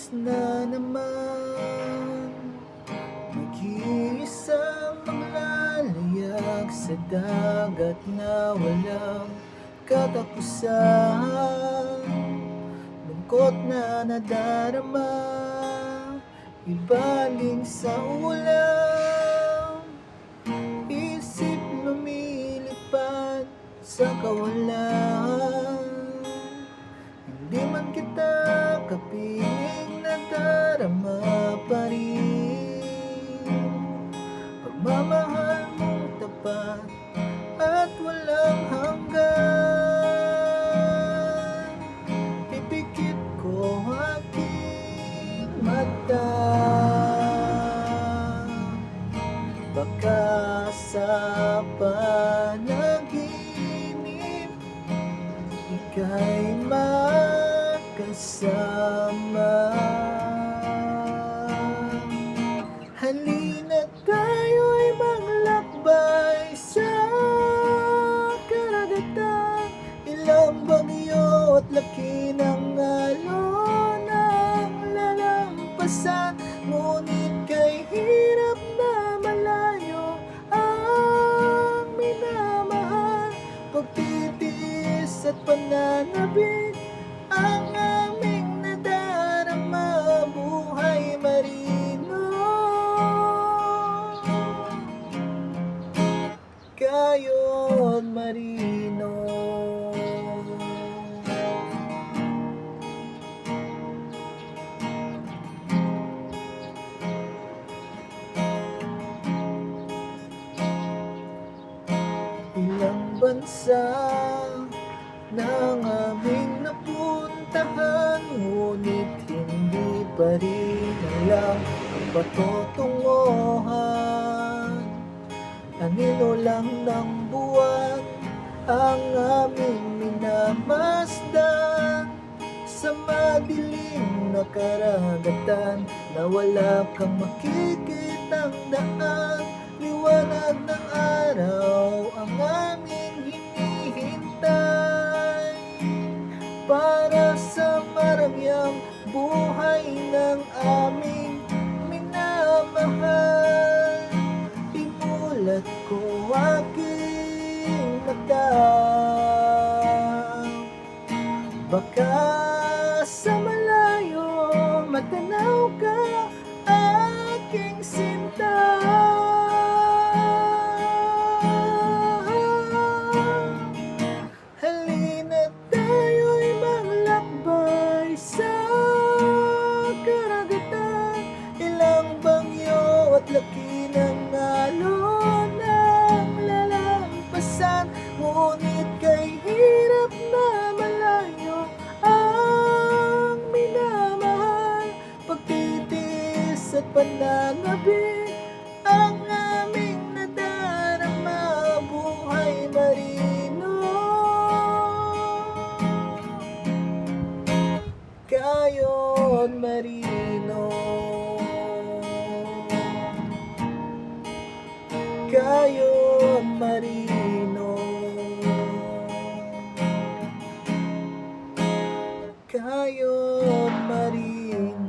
oras na naman, mag-iisang maglalayag sa dagat na walang katapusan. Lungkot na nadarama, ibaling sa ulam, isip lumilipad sa kawalan. Hindi man kita kapiling, nadarama pa rin pagmamahal mong tapat at walang hanggan. Pipikit ko aking mata, baka sa panaginip ika'y makasama. Halina't tayo'y maglakbay sa karagatan. Ilang bagyo at laki ng alon ang lalampasan, ngunit kay hirap na malayo ang minamahal. Pagtitiis at pananabik ang aming nadarama, buhay marino, kayo't marino. Ilang bansa nang aming napuntahan, ngunit hindi pa rin alam ang patutunguhan. Anino lang ng buwan ang aming minamasdan sa madilim na karagatan, na wala kang makikitang daan. Liwanag ng araw ang aming hinihintay para sa maragyang buhay ng aming minamahal. Imulat ko aking mata, baka sa malayo matanaw ka, aking sinta. Halina't tayo'y maglakbay sa karagatan. Ilang bagyo at laki ng alon ang lalampasan, ngunit kay hirap na malayo ang minamahal. Pagtitiis at pananabik ang aming nadarama, buhay marino, kayo't marino, kayo't marino, kayo't marino.